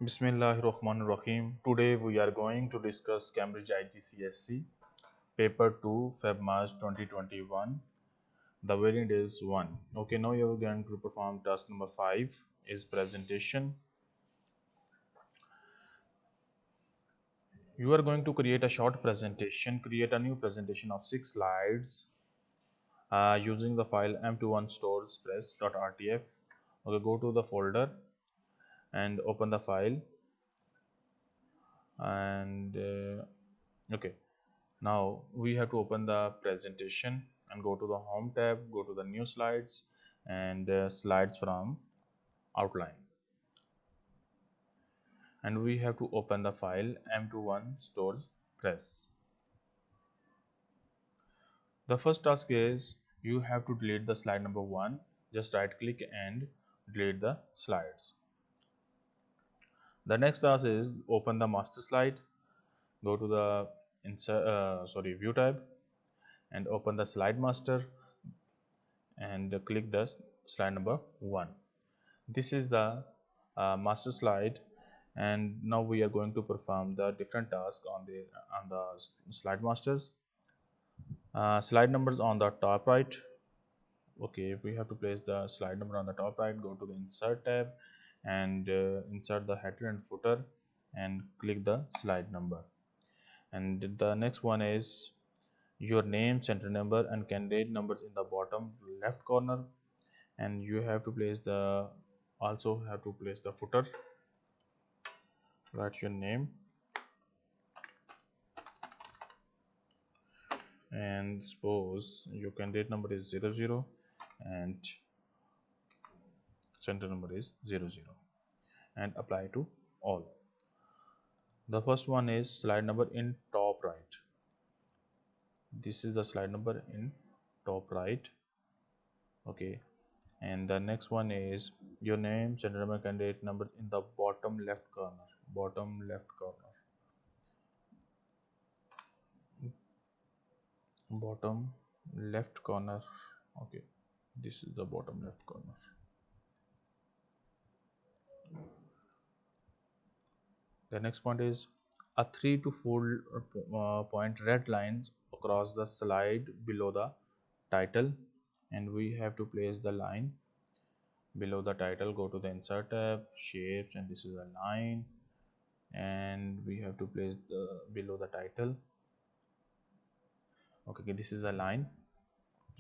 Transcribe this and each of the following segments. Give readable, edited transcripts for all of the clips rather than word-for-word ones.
Bismillahirrahmanirrahim. Today we are going to discuss Cambridge IGCSE paper 2 Feb March 2021. The variant is 1. Okay, now you are going to perform task number 5 is presentation. You are going to create a short presentation, create a new presentation of 6 slides using the file m21 stores press.rtf. Okay, go to the folder and open the file and okay. Now we have to open the presentation and go to the home tab, go to the new slides and slides from outline, and we have to open the file m21 stores press. The first task is you have to delete the slide number 1. Just right click and delete the slides. The next task is open the master slide, go to the view tab and open the slide master and click the slide number 1. This is the master slide, and now we are going to perform the different tasks on the slide masters. Slide numbers on the top right. Okay, we have to place the slide number on the top right. Go to the insert tab and insert the header and footer and click the slide number. And the next one is your name, center number and candidate numbers in the bottom left corner, and you have to place the footer. Write your name and suppose your candidate number is 00 and center number is 00 and apply to all. The first one is slide number in top right. This is the slide number in top right. Okay, and the next one is your name, center number, candidate number in the bottom left corner. Bottom left corner. Okay, this is the bottom left corner. The next point is a 3 to 4 point red lines across the slide below the title, and we have to place the line below the title. Go to the insert tab, shapes, and this is a line, and we have to place the below the title. Okay, this is a line,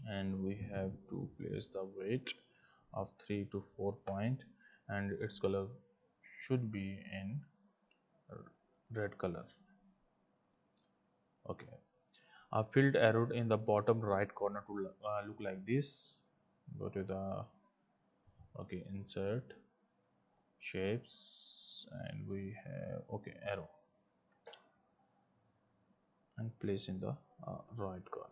and we have to place the weight of 3 to 4 point, and its color should be in red color. Okay, a filled arrow in the bottom right corner to look like this. Go to the insert, shapes, and we have arrow and place in the right corner.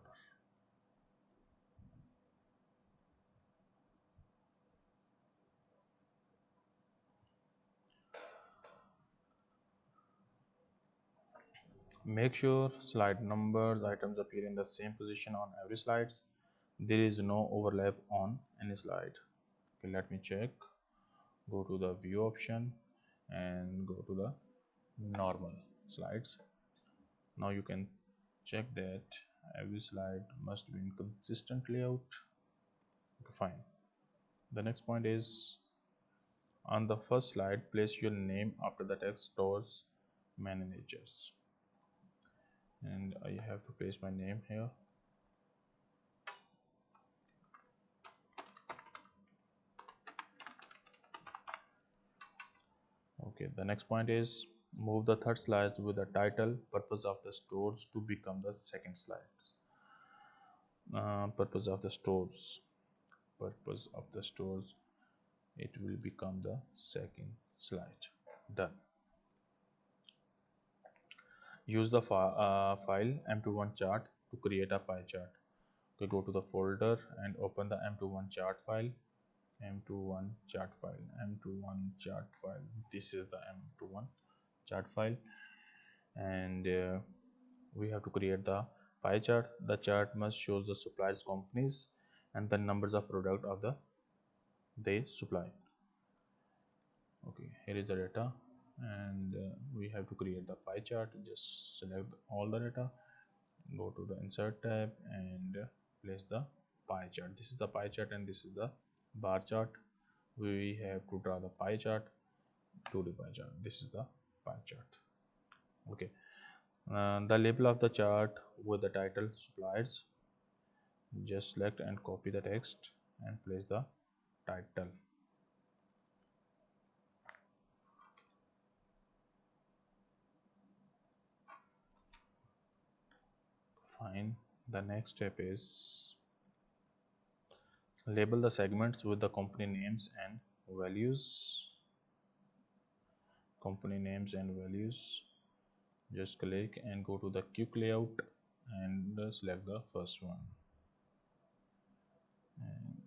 Make sure slide numbers items appear in the same position on every slides. There is no overlap on any slide. Okay, let me check. Go to the view option and go to the normal slides. Now you can check that every slide must be in consistent layout. Okay, fine. The next point is on the first slide, place your name after the text stores managers, and I have to place my name here. Okay, the next point is move the third slide with the title purpose of the stores to become the second slides. Purpose of the stores, it will become the second slide. Done. Use the file m21 chart to create a pie chart. Okay, go to the folder and open the m21 chart file. m21 chart file. This is the m21 chart file, and we have to create the pie chart. The chart must show the suppliers companies and the numbers of product of they supply. Okay, here is the data. and we have to create the pie chart. Just select all the data, go to the insert tab and place the pie chart. This is the pie chart and this is the bar chart. We have to draw the pie chart to the pie chart. This is the pie chart. Okay, the label of the chart with the title suppliers. Just select and copy the text and place the title. Fine. The next step is label the segments with the company names and values. Company names and values. Just click and go to the quick layout and select the first one. And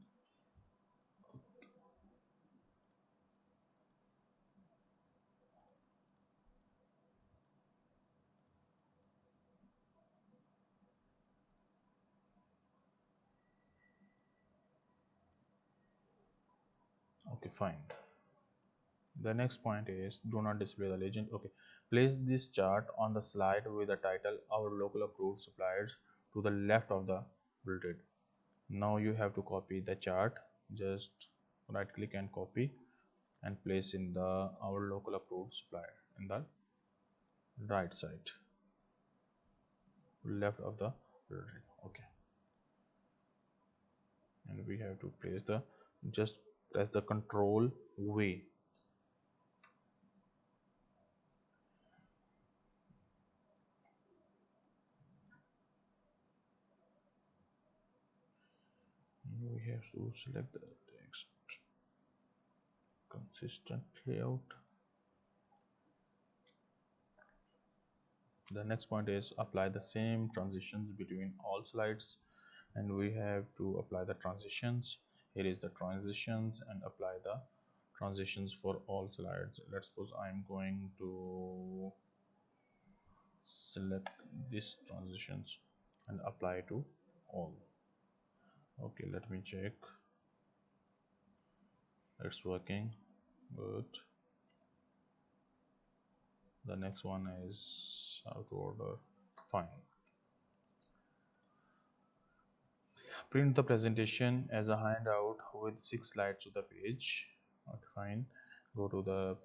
okay, fine. The next point is do not display the legend. Okay, place this chart on the slide with the title our local approved suppliers to the left of the bulleted. Now you have to copy the chart. Just right click and copy and place in the our local approved supplier in the right side left of the bulleted. Okay, and we have to place the just press the control V. We have to select the text consistent layout. The next point is apply the same transitions between all slides, and we have to apply the transitions. Here is the transitions and apply the transitions for all slides. Let's suppose I'm going to select this transitions and apply to all. Okay, let me check. It's working good. The next one is how to order. Fine. Print the presentation as a handout with 6 slides to the page. Okay, fine. Go to the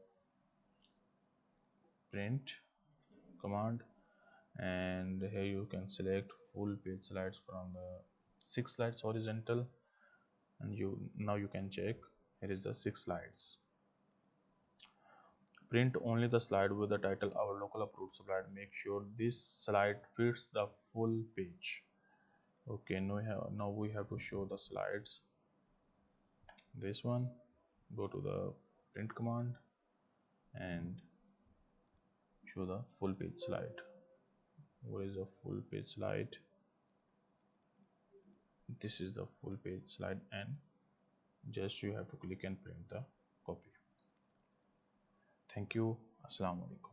print command and here you can select full page slides from the 6 slides horizontal, and now you can check. Here is the 6 slides. Print only the slide with the title our local approved slide. Make sure this slide fits the full page. Okay, now we have to show the slides. This one, go to the print command and show the full page slide. What is a full page slide? This is the full page slide, and just you have to click and print the copy. Thank you. Assalamu alaikum.